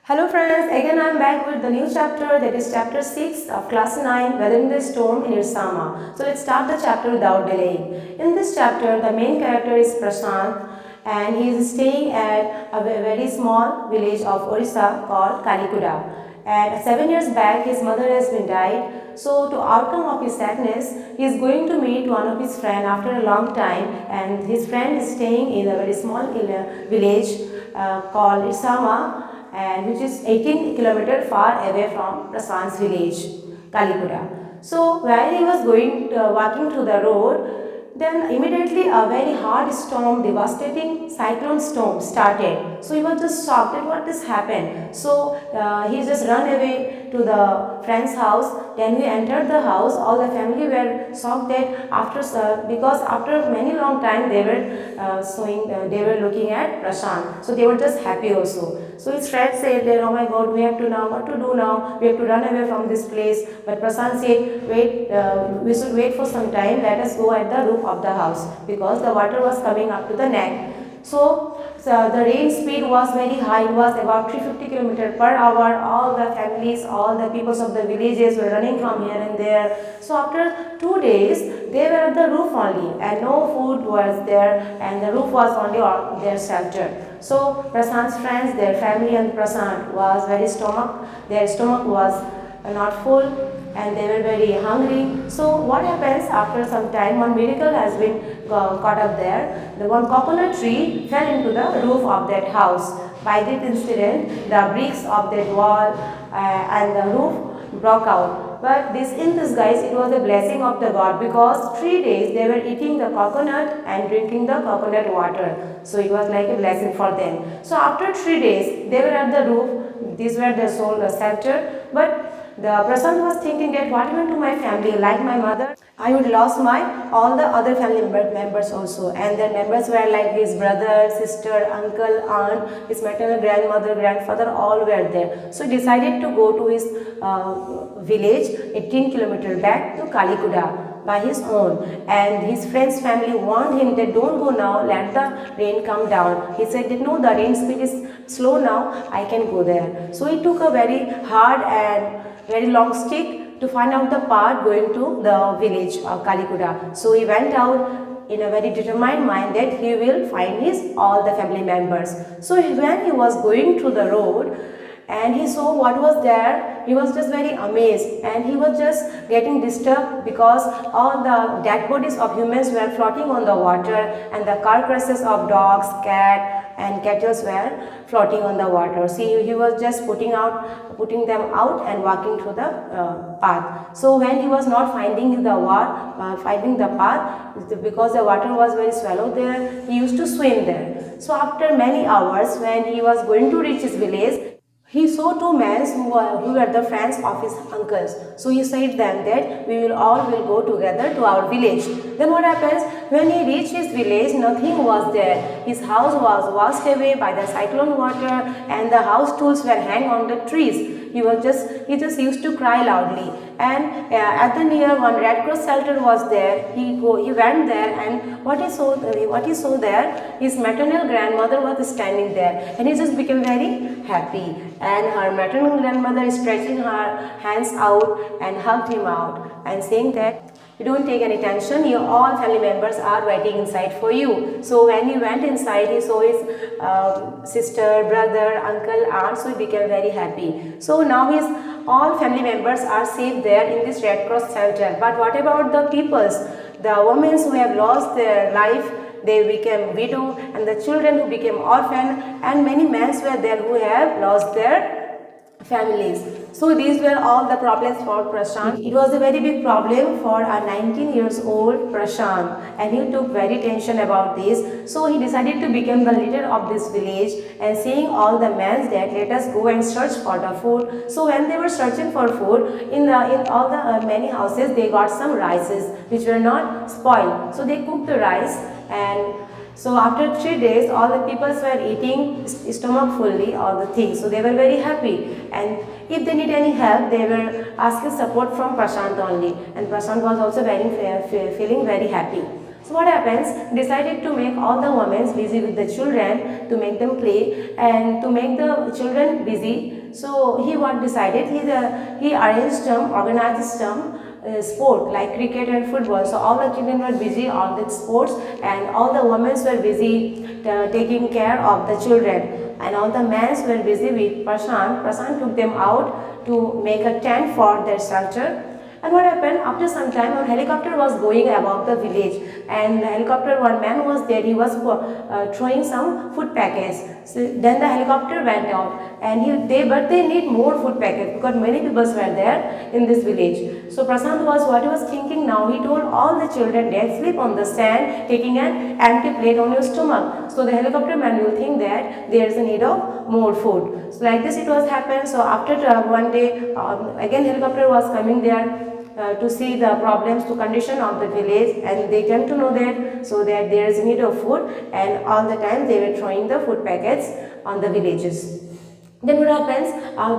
Hello friends, again I am back with the new chapter, that is chapter 6 of class 9, Weathering the Storm in Ersama. So let's start the chapter without delaying. In this chapter, the main character is Prashant and he is staying at a very small village of Orissa called Kalikuda. And 7 years back, his mother has been died. So to outcome of his sadness, he is going to meet one of his friend after a long time, and his friend is staying in a very small village called Ersama, and which is 18 kilometers far away from Prasant's village, Kalikuda. So while he was walking through the road, then immediately a very hard storm, devastating cyclone storm started. So he was just shocked at what this happened. So he just ran away to the friend's house. Then we entered the house. All the family were shocked that because after many long time they were looking at Prashant. So they were just happy also. So his friend said that, oh my God, we have to now, what to do now? We have to run away from this place. But Prashant said, wait, we should wait for some time. Let us go at the roof of the house because the water was coming up to the neck. So the rain speed was very high. It was about 350 km per hour. All the families, all the peoples of the villages were running from here and there. So after 2 days, they were at the roof only and no food was there, and the roof was only their shelter. So Prasant's friends, their family and Prasant was their stomach was not full and they were very hungry. So what happens after some time, one miracle has been caught up there. The one coconut tree fell into the roof of that house. By that incident, the bricks of that wall and the roof broke out. But in this guys, it was a blessing of the God, because 3 days they were eating the coconut and drinking the coconut water. So it was like a blessing for them. So after 3 days, they were at the roof. These were their sole shelter. But the Prasant was thinking that what happened to my family, like my mother, I would lose all the other family members also, and their members were like his brother, sister, uncle, aunt, his maternal grandmother, grandfather, all were there. So he decided to go to his village 18 kilometers back to Kalikuda by his own, and his friend's family warned him that don't go now, let the rain come down. He said that no, the rain speed is slow now, I can go there. So he took a very hard and very long stick to find out the path going to the village of Kalikuda. So he went out in a very determined mind that he will find all the family members. So when he was going through the road and he saw what was there, he was just very amazed, and he was just getting disturbed because all the dead bodies of humans were floating on the water, and the carcasses of dogs, cat and cattle were floating on the water. See, he was just putting them out and walking through the path. So when he was not finding the path, because the water was very shallow there, he used to swim there. So after many hours, when he was going to reach his village, he saw two men who were the friends of his uncles. So he said them that we will all go together to our village. Then what happens? When he reached his village, nothing was there. His house was washed away by the cyclone water, and the house tools were hanging on the trees. He just used to cry loudly. And at the near one Red Cross shelter was there. He went there, and what he saw there, his maternal grandmother was standing there, and he just became very happy. And her maternal grandmother is stretching her hands out and hugged him out and saying that you don't take any tension, your all family members are waiting inside for you. So when he went inside, he saw his sister, brother, uncle, aunt, so he became very happy. So now his all family members are safe there in this Red Cross shelter. But what about the peoples, the women who have lost their life? They became widow, and the children who became orphan, and many men were there who have lost their families. So these were all the problems for Prashant. It was a very big problem for a 19 years old Prashant, and he took very tension about this. So he decided to become the leader of this village, and saying all the men that let us go and search for the food. So when they were searching for food, in all the many houses, they got some rices which were not spoiled. So they cooked the rice, and so after 3 days, all the people were eating stomach fully all the things. So they were very happy, and if they need any help, they were asking support from Prashant only, and Prashant was also feeling very happy. So what happens? Decided to make all the women busy with the children, to make them play and to make the children busy. So he what decided? He arranged them, organized them sport like cricket and football. So all the children were busy on the sports and all the women were busy taking care of the children, and all the men were busy with Prashant. Prashant took them out to make a tent for their shelter. And what happened? After some time, a helicopter was going above the village, and the helicopter, one man was there, he was throwing some food packets. So then the helicopter went out, and but they need more food packets because many people were there in this village. So Prasant what he was thinking now, he told all the children there, sleep on the sand, taking an empty plate on your stomach. So the helicopter man will think that there is a need of more food. So like this it was happened. So after one day, again helicopter was coming there to see the problems, to condition of the village, and they came to know that so that there is need of food, and all the time they were throwing the food packets on the villages. Then what happens?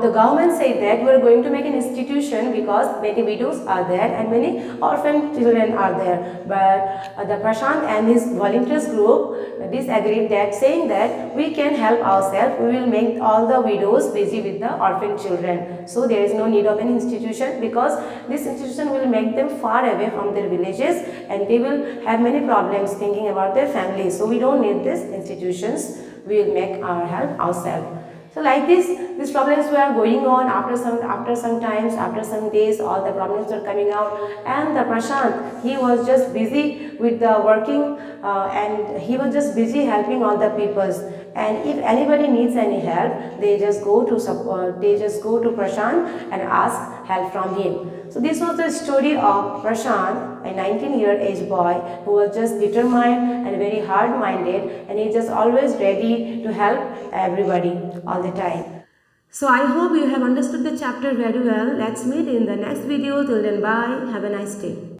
The government said that we are going to make an institution because many widows are there and many orphan children are there. But the Prashant and his volunteers group disagreed that, saying that we can help ourselves, we will make all the widows busy with the orphan children. So there is no need of an institution because this institution will make them far away from their villages and they will have many problems thinking about their families. So we don't need these institutions, we will make our help ourselves. So like this, these problems were going on. After some days, all the problems were coming out, and the Prashant, he was just busy with the working and he was just busy helping all the peoples. And if anybody needs any help, they just go to Prashant and ask help from him. So this was the story of Prashant, a 19-year-old boy who was just determined and very hard-minded, and he just always ready to help everybody all the time. So I hope you have understood the chapter very well. Let's meet in the next video. Till then, bye. Have a nice day.